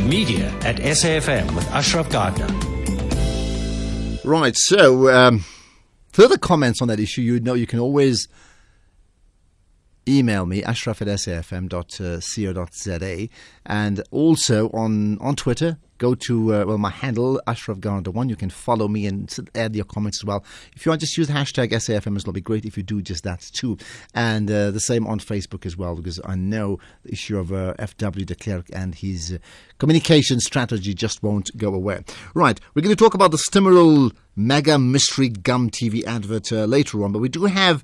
Media at SAFM with Ashraf Gardner. Right, so further comments on that issue, you know you can always email me, ashraf@safm.co.za, and also on Twitter, go to, my handle, AshrafGardner1. You can follow me and add your comments as well. If you want, just use the hashtag SAFM, it'll be great if you do just that too. And the same on Facebook as well, because I know the issue of F.W. de Klerk and his communication strategy just won't go away. Right, we're going to talk about the Stimorol Mega Mystery Gum TV advert later on, but we do have,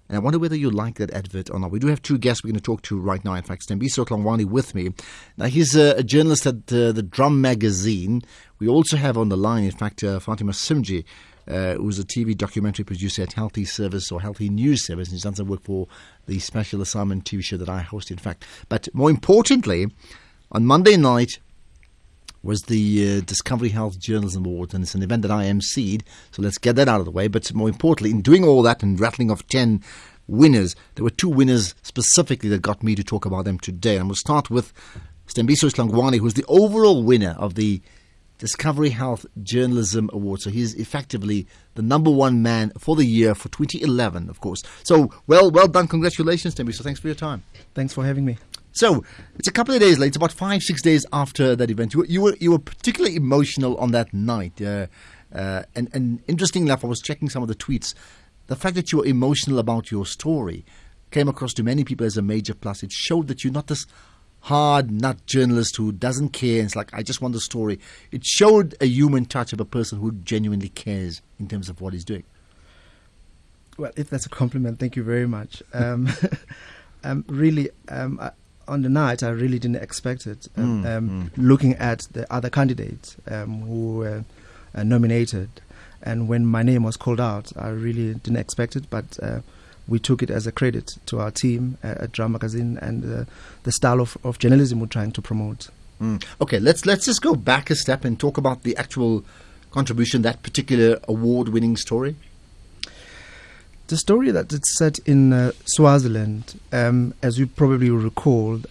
and I wonder whether you like that advert or not. We do have two guests we're going to talk to right now. In fact, Stembiso Hlongwane with me. Now, he's a journalist at the Drum magazine. We also have on the line, in fact, Fatima Simji, who's a TV documentary producer at Healthy Service or Healthy News Service. He's done some work for the special assignment TV show that I host, in fact. But more importantly, on Monday night was the Discovery Health Journalism Award, and it's an event that I emceed, so let's get that out of the way. But more importantly, in doing all that and rattling off 10 winners, there were two winners specifically that got me to talk about them today. And we'll start with Stembiso Hlongwane, who's the overall winner of the Discovery Health Journalism Award. So he's effectively the number one man for the year for 2011, of course. So well done. Congratulations, Stembiso. Thanks for your time. Thanks for having me. So it's a couple of days late. It's about 5-6 days after that event. You were particularly emotional on that night. And interesting enough, I was checking some of the tweets. The fact that you were emotional about your story came across to many people as a major plus. It showed that you're not this hard nut journalist who doesn't care. And it's like, I just want the story. It showed a human touch of a person who genuinely cares in terms of what he's doing. Well, if that's a compliment, thank you very much. Really, on the night, I really didn't expect it. Looking at the other candidates who were nominated, and when my name was called out, I really didn't expect it. But we took it as a credit to our team at Drum Magazine and the style of journalism we're trying to promote. Okay, let's just go back a step and talk about the actual contribution, that particular award-winning story. The story that it's set in Swaziland, as you probably recall,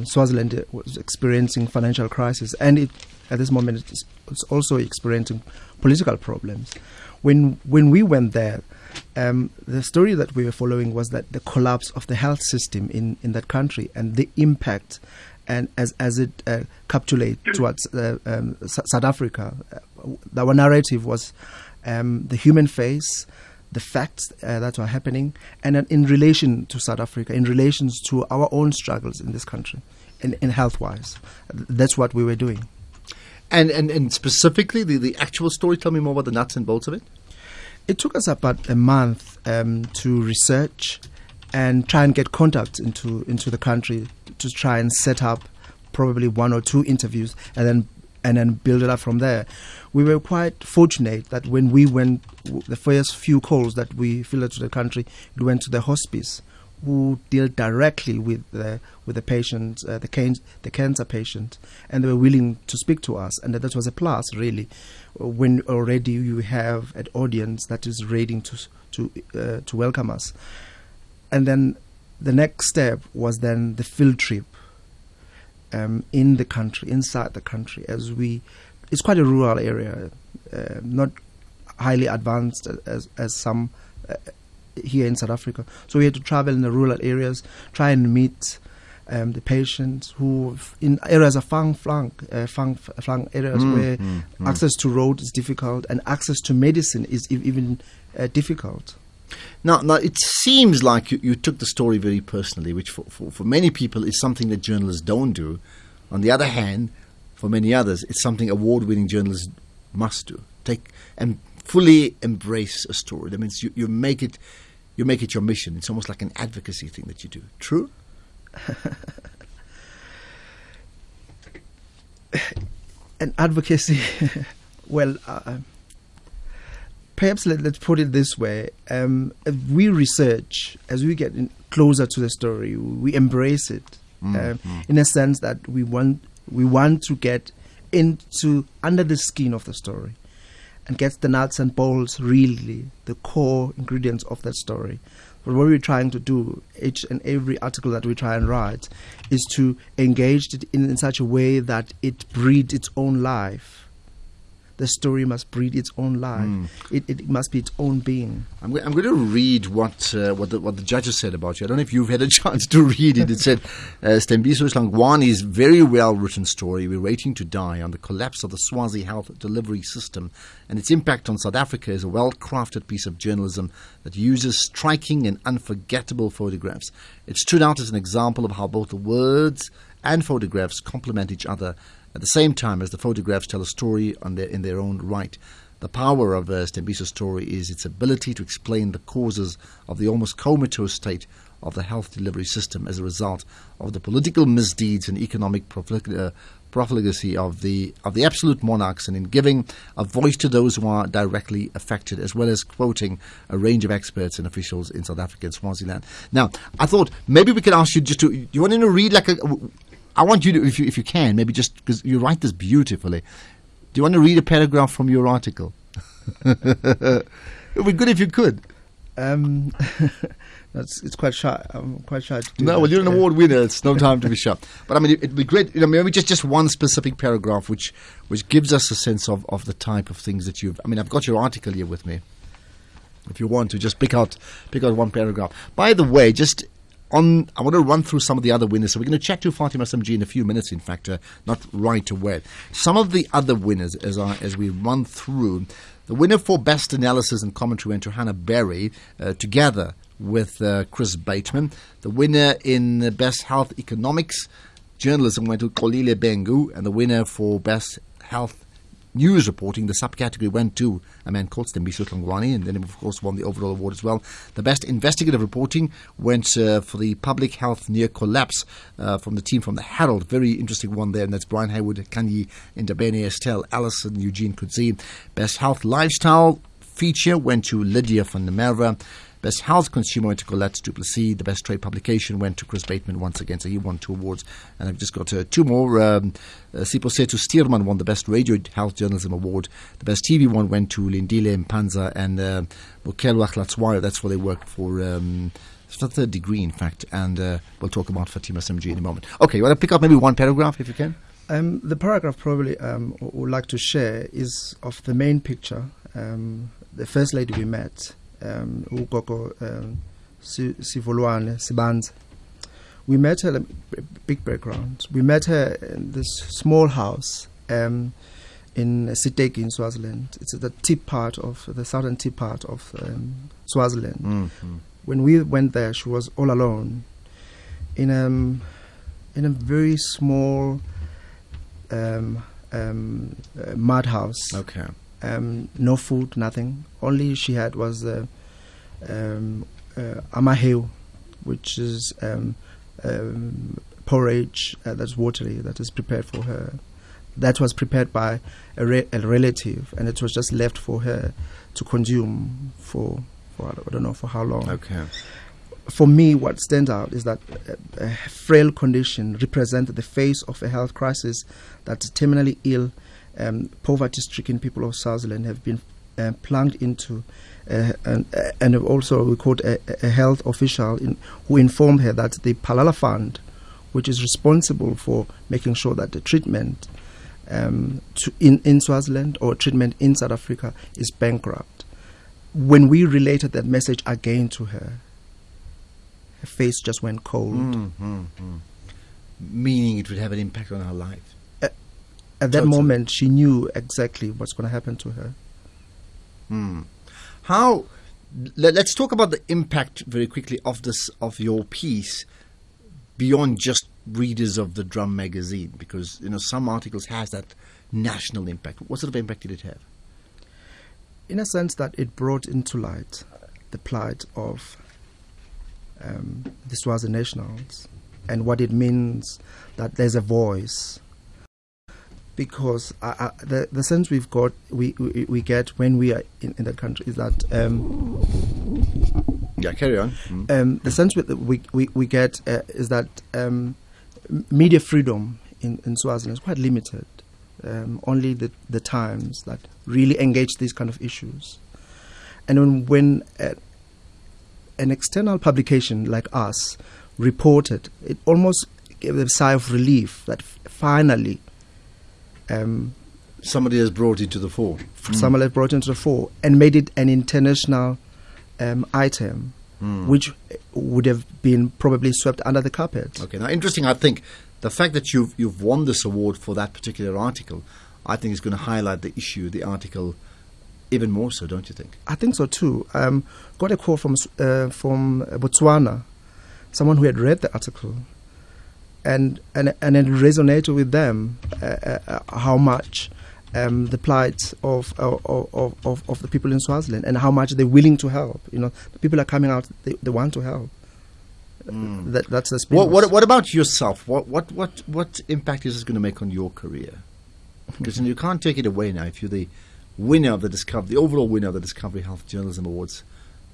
Swaziland was experiencing financial crisis, and at this moment it's also experiencing political problems. When we went there, the story that we were following was that the collapse of the health system in that country and the impact, and as it capitulated towards South Africa. Our narrative was the human face, the facts that were happening, and in relation to South Africa, in relations to our own struggles in this country, in health-wise. That's what we were doing. And specifically, the actual story, tell me more about the nuts and bolts of it. It took us about a month to research and try and get contacts into the country to try and set up probably one or two interviews and then build it up from there. We were quite fortunate that when we went, the first few calls that we fielded to the country, we went to the hospice, who deal directly with the patient, the cancer patient, and they were willing to speak to us, and that was a plus, really, when already you have an audience that is ready to welcome us. And then the next step was then the field trip in the country, inside the country, it's quite a rural area, not highly advanced as some here in South Africa. So we had to travel in the rural areas, try and meet the patients who in areas of flung areas where access to road is difficult and access to medicine is even difficult. Now, it seems like you took the story very personally, which for many people is something that journalists don't do. On the other hand, for many others, it's something award-winning journalists must do. Take and fully embrace a story. That means you make it your mission. It's almost like an advocacy thing that you do. True? An advocacy. Well, perhaps let's put it this way. As we research, as we get closer to the story, we embrace it in a sense that we want to get into under the skin of the story and get the nuts and bolts, really the core ingredients of that story, But what we're trying to do, each and every article that we try and write, is to engage it in such a way that it breeds its own life. The story must breed its own life. It must be its own being. I'm going to read what the judges said about you. I don't know if you've had a chance to read it. It said, Stembiso Hlongwane's very well-written story, We're Waiting to Die, on the collapse of the Swazi health delivery system and its impact on South Africa is a well-crafted piece of journalism that uses striking and unforgettable photographs. It stood out as an example of how both the words and photographs complement each other at the same time as the photographs tell a story in their own right. The power of Stembiso's story is its ability to explain the causes of the almost comatose state of the health delivery system as a result of the political misdeeds and economic profligacy of the absolute monarchs, and in giving a voice to those who are directly affected, as well as quoting a range of experts and officials in South Africa and Swaziland. Now, I thought maybe we could ask you just to, do you want to read like I want you to, if you can, maybe just because you write this beautifully, do you want to read a paragraph from your article? It would be good if you could. It's quite shy. I'm quite shy to do No, that. well, you're an award winner. It's no time to be shy. But I mean, it'd be great. Maybe just one specific paragraph, which gives us a sense of the type of things that you've. I mean, I've got your article here with me. If you want to, just pick out one paragraph. By the way, I want to run through some of the other winners. So we're going to chat to Fatima Samji in a few minutes, in fact, not right away. Some of the other winners, as we run through, the winner for Best Analysis and Commentary went to Hannah Berry, together with Chris Bateman. The winner in Best Health Economics Journalism went to Kolile Bengu, and the winner for Best Health News Reporting, the subcategory, went to a man called Stembiso Hlongwane, and then of course won the overall award as well. The Best Investigative Reporting went for the Public Health Near Collapse from the team from the Herald. Very interesting one there, and that's Brian Haywood, Kanyi Ndabene Estelle, Alison Eugene Kudzi. Best Health Lifestyle Feature went to Lydia van der Merwe. Best Health Consumer went to Colette Duplessis. The Best Trade Publication went to Chris Bateman once again, so he won 2 awards. And I've just got 2 more. Siposetu Steerman won the Best Radio Health Journalism Award. The Best TV one went to Lindile Mpanza and Bukelwa Hlatswayo. That's where they work for. It's not 3rd degree, in fact. And we'll talk about Fatima Samji in a moment. Okay, you want to pick up maybe one paragraph, if you can? The paragraph probably would like to share is of the main picture. The first lady we met, Ugogo Sivolwane Sibanza. We met her, big background. We met her in this small house in Siteki in Swaziland. It's the southern tip part of Swaziland. Mm-hmm. When we went there, she was all alone in a very small mud house. Okay. No food, nothing. Only she had was amaheu, which is porridge that's watery, that is prepared for her. That was prepared by a relative, and it was just left for her to consume for I don't know for how long. Okay. For me, what stands out is that a frail condition represents the face of a health crisis that terminally ill, poverty-stricken people of Swaziland have been plunged into, and also we quote a health official who informed her that the Palala Fund, which is responsible for making sure that the treatment in Swaziland or treatment in South Africa is bankrupt. When we related that message again to her, her face just went cold. Meaning it would have an impact on her life. At that moment, she knew exactly what's going to happen to her. How? Let's talk about the impact very quickly of your piece beyond just readers of the Drum magazine, because some articles has that national impact. What sort of impact did it have? In a sense that it brought into light the plight of the Swazi nationals and what it means that there's a voice. Because the sense we get when we are in that country is that carry on. The sense we get is that media freedom in Swaziland is quite limited. Only the Times that really engage these kind of issues, and when an external publication like us reported, it almost gave a sigh of relief that finally somebody has brought it to the fore. Somebody has brought it to the fore and made it an international item, which would have been probably swept under the carpet. Okay, now interesting, I think, the fact that you've won this award for that particular article, I think is going to highlight the issue, the article, even more so, don't you think? I think so too. Got a call from Botswana, someone who had read the article, and it resonated with them how much the plight of the people in Swaziland and how much they're willing to help. You know, the people are coming out; they want to help. That's the spirit. What about yourself? What impact is this going to make on your career? Because you can't take it away now. If you're the winner of the overall winner of the Discovery Health Journalism Awards,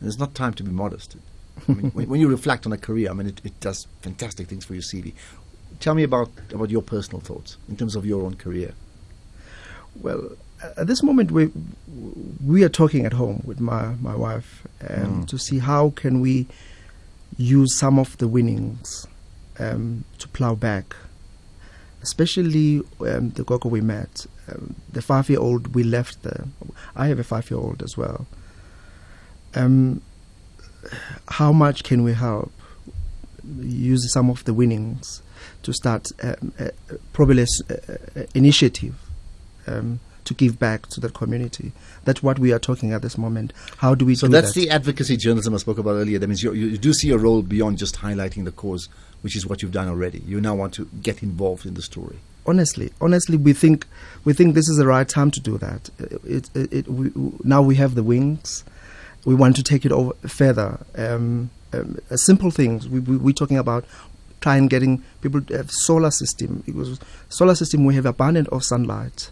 there's not time to be modest. I mean, when you reflect on a career, I mean, it does fantastic things for your CV. Tell me about your personal thoughts in terms of your own career. Well, at this moment, we are talking at home with my wife to see how can we use some of the winnings to plow back, especially the Gogo we met, the 5-year-old we left there. I have a 5-year-old as well. How much can we help? Use some of the winnings to start probably an initiative to give back to the community. That's what we are talking at this moment. How do we do that? So that's the advocacy journalism I spoke about earlier. That means you do see a role beyond just highlighting the cause, which is what you've done already. You now want to get involved in the story. Honestly, we think this is the right time to do that. Now we have the wings. We want to take it over further. Simple things. We're talking about trying getting people to have solar system. Because solar system, we have abundance of sunlight.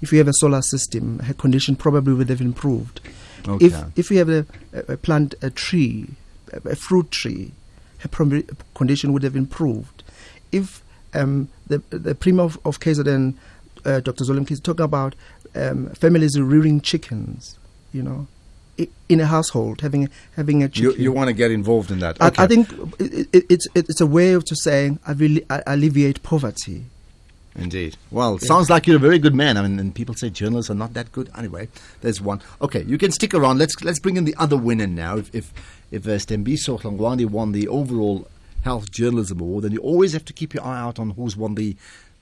If you have a solar system, her condition probably would have improved. Okay. If you have a plant, a tree, a fruit tree, her condition would have improved. If the Premier of KZN, Dr. Zolem, is talking about families rearing chickens, you know, in a household, having a chicken. You want to get involved in that? Okay. I think it's a way of just saying I alleviate poverty. Indeed. Well, sounds like you're a very good man. I mean, and people say journalists are not that good. Anyway, there's one. Okay, you can stick around. Let's bring in the other winner now. If Stembiso Hlongwane won the overall Health Journalism Award, then you always have to keep your eye out on who's won the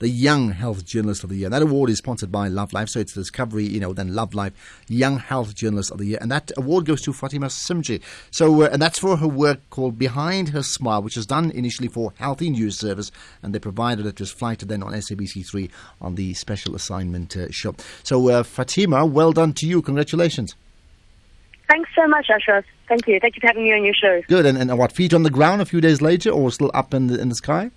Young Health Journalist of the Year. And that award is sponsored by Love Life, so it's Discovery, then Love Life Young Health Journalist of the Year. And that award goes to Fatima Simji. So, and that's for her work called Behind Her Smile, which was done initially for Healthy News Service, and they provided it, was flighted then on SABC3 on the special assignment show. So, Fatima, well done to you. Congratulations. Thanks so much, Ashraf. Thank you. Thank you for having me on your show. Good. And what, feet on the ground a few days later, or still up in the sky?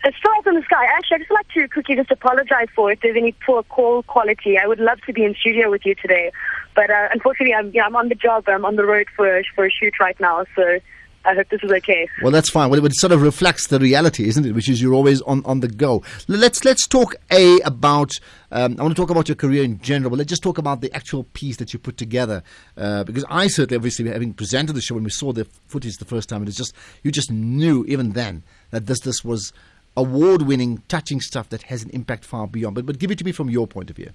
It's still up in the sky. Actually, I'd just like to quickly just apologize for if there's any poor call quality. I would love to be in studio with you today, but unfortunately, I'm on the job. I'm on the road for a shoot right now, so I hope this is okay. Well, that's fine. Well, it sort of reflects the reality, isn't it? Which is you're always on the go. Let's talk about. I want to talk about your career in general, but let's just talk about the actual piece that you put together. Because I certainly, obviously, having presented the show when we saw the footage the first time, you just knew even then that this was award-winning, touching stuff that has an impact far beyond. But give it to me from your point of view.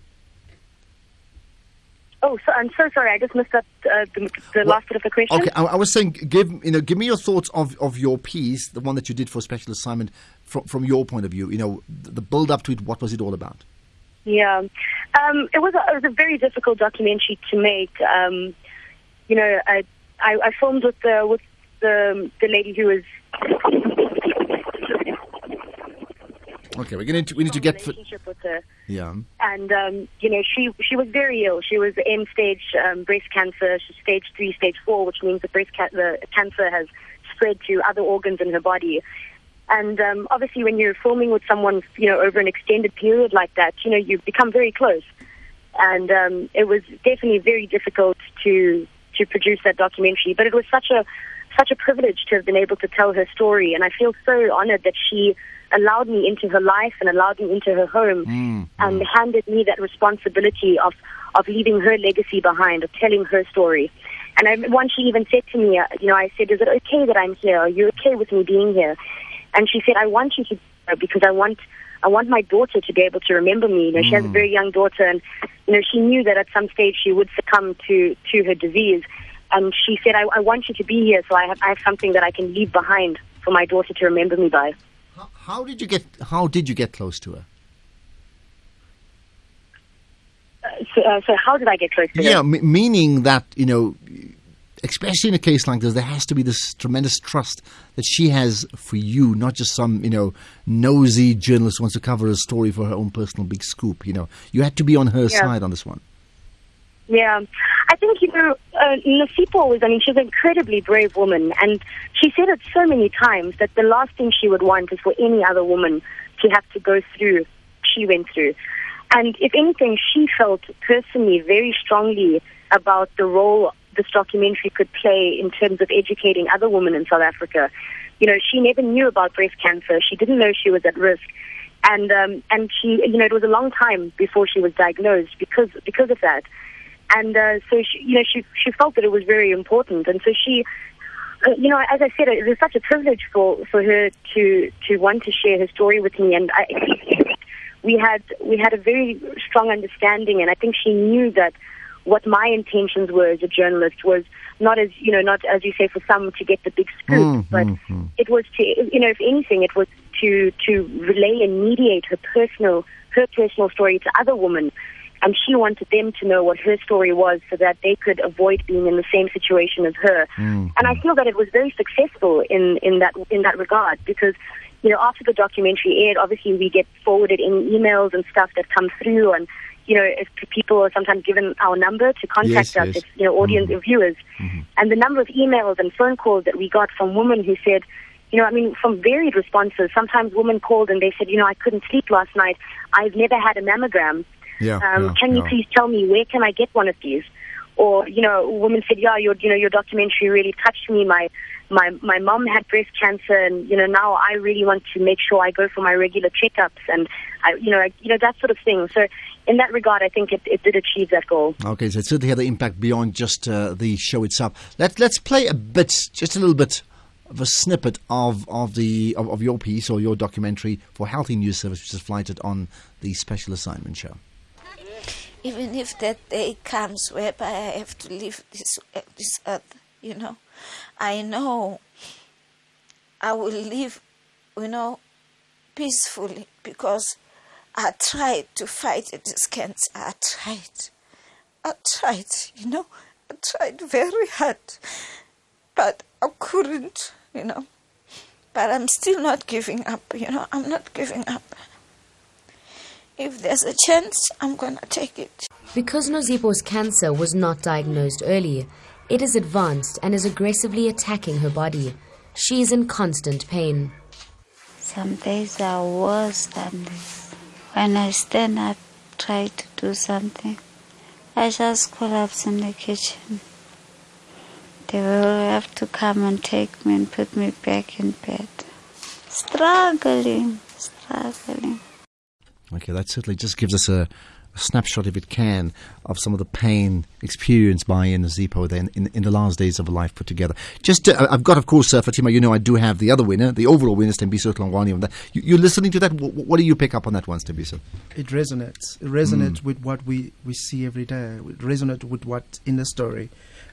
Oh, so I'm so sorry. I just missed that the last bit of the question. Okay, I was saying, give me your thoughts of your piece, the one that you did for Special Assignment, from your point of view. The build up to it. What was it all about? Yeah, it was a very difficult documentary to make. I filmed with the lady who was. Okay, we need to get relationship with her. Yeah, and she was very ill. She was end stage breast cancer, stage 3, stage 4, which means the cancer has spread to other organs in her body. And obviously, when you're filming with someone, over an extended period like that, you become very close. And it was definitely very difficult to produce that documentary. But it was such a privilege to have been able to tell her story, and I feel so honored that she allowed me into her life and allowed me into her home and handed me that responsibility of leaving her legacy behind, of telling her story. And once she even said to me, I said, is it okay that I'm here? Are you okay with me being here? And she said, I want you to, because I want my daughter to be able to remember me. She has a very young daughter, and she knew that at some stage she would succumb to her disease. And she said, I want you to be here, so I have something that I can leave behind for my daughter to remember me by. How did you get close to her? So how did I get close to her? Yeah, meaning that, especially in a case like this, there has to be this tremendous trust that she has for you, not just some, nosy journalist who wants to cover a story for her own personal big scoop. You had to be on her side on this one. Yeah. I think, Nosipho she's an incredibly brave woman, and she said it so many times that the last thing she would want is for any other woman to have to go through what she went through. And if anything, she felt personally very strongly about the role this documentary could play in terms of educating other women in South Africa. She never knew about breast cancer. She didn't know she was at risk. And she, it was a long time before she was diagnosed because of that. And so she felt that it was very important. And so she, as I said, it was such a privilege for her to want to share her story with me. And we had a very strong understanding, and I think she knew that what my intentions were as a journalist was not as you say, for some to get the big scoop, but it was to, if anything, it was to relay and mediate her personal story to other women. And she wanted them to know what her story was so that they could avoid being in the same situation as her. And I feel that it was very successful in that regard, because after the documentary aired, obviously we get forwarded any emails and stuff that come through, and if people are sometimes given our number to contact us, if audience or viewers, and the number of emails and phone calls that we got from women who said, from varied responses. Sometimes women called and they said, I couldn't sleep last night. I've never had a mammogram. Can you please tell me, where can I get one of these? Or, women said, your documentary really touched me. My mom had breast cancer, and, now I really want to make sure I go for my regular checkups, and, that sort of thing. So in that regard, I think it did achieve that goal. Okay, so it certainly had the impact beyond just the show itself. Let's play just a little bit of a snippet of your piece or your documentary for Healthy News Service, which is flighted on the Special Assignment Show. Even if that day comes whereby I have to leave this earth, I know I will live, peacefully, because I tried to fight this cancer. I tried, I tried very hard, but I couldn't, But I'm still not giving up, I'm not giving up. If there's a chance, I'm going to take it. Because Nosipho's cancer was not diagnosed early, it is advanced and is aggressively attacking her body. She is in constant pain. Some days are worse than this. When I stand up, try to do something, I just collapse in the kitchen. They will have to come and take me and put me back in bed. Struggling. Okay, that certainly just gives us a snapshot, if it can, of some of the pain experienced by Nosipho then in the last days of her life put together. Just, I've got, of course, Fatima, I do have the other winner, the overall winner, Stembiso Tlongwane. On that, you're listening to that. What do you pick up on that one, Stembiso? It resonates. It resonates with what we see every day. It resonates with what's in the story.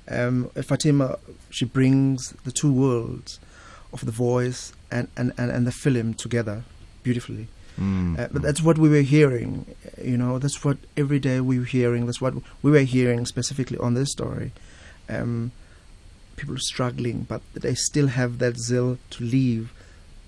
Fatima, she brings the two worlds of the voice and the film together beautifully. But that's what we were hearing, that's what every day we were hearing, that's what we were hearing specifically on this story. People are struggling, but they still have that zeal to leave,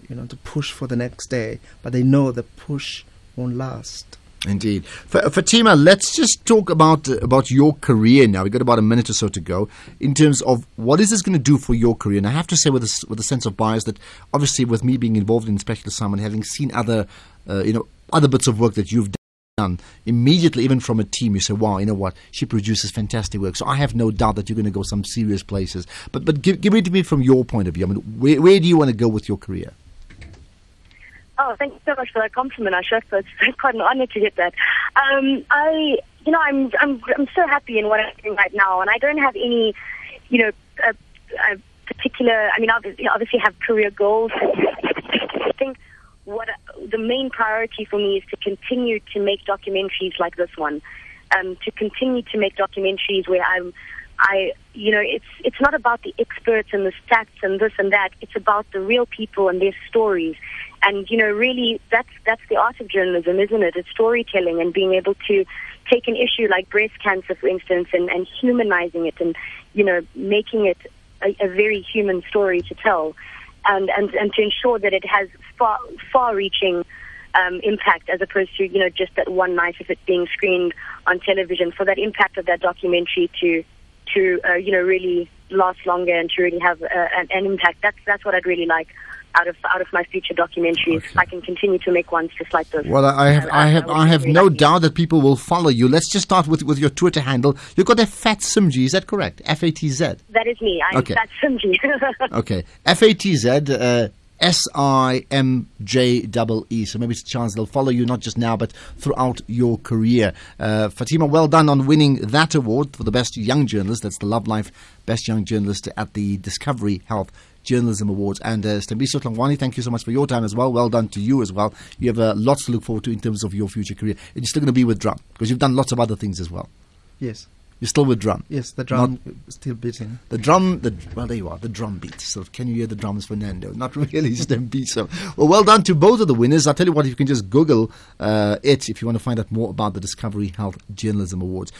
to push for the next day, but they know the push won't last. Indeed. Fatima, let's just talk about your career now. We've got about a minute or so to go in terms of what is this going to do for your career. And I have to say with a sense of bias that obviously with me being involved in Special Assignment, having seen other bits of work that you've done, immediately, even from a team, you say, wow, you know what, she produces fantastic work. So I have no doubt that you're going to go some serious places. But give it to me from your point of view. I mean, where do you want to go with your career? Oh, thank you so much for that compliment, Ashraf. It's quite an honor to get that. I'm so happy in what I'm doing right now, and I don't have any a particular, obviously have career goals. I think the main priority for me is to continue to make documentaries like this one, to continue to make documentaries where it's not about the experts and the stats and this and that. It's about the real people and their stories. And, really that's the art of journalism, isn't it? It's storytelling and being able to take an issue like breast cancer, for instance, and humanizing it and, making it a very human story to tell, and to ensure that it has far-reaching impact, as opposed to just that one night of it being screened on television. For that impact of that documentary to really last longer and to really have an impact. That's what I'd really like out of my future documentaries. Okay. I can continue to make ones just like this. Well, I have no doubt that people will follow you. Let's just start with your Twitter handle. You've got a Fat Simji, is that correct? FATZ. That is me. I'm Fat Simji. Okay, FATZ. SIMJEE. So maybe it's a chance they'll follow you not just now but throughout your career. Fatima, well done on winning that award for the Best Young Journalist. That's the Love Life Best Young Journalist at the Discovery Health Journalism Awards. And Stembiso Tlangwani, thank you so much for your time as well. Well done to you as well. You have lots to look forward to in terms of your future career. And you're still going to be with Drum because you've done lots of other things as well. Yes. You're still with Drum? Yes, the drum still beating. Well, there you are, the drum beat. So can you hear the drums, Fernando? Not really, Stembiso. Well, well done to both of the winners. I'll tell you what, you can just Google it if you want to find out more about the Discovery Health Journalism Awards.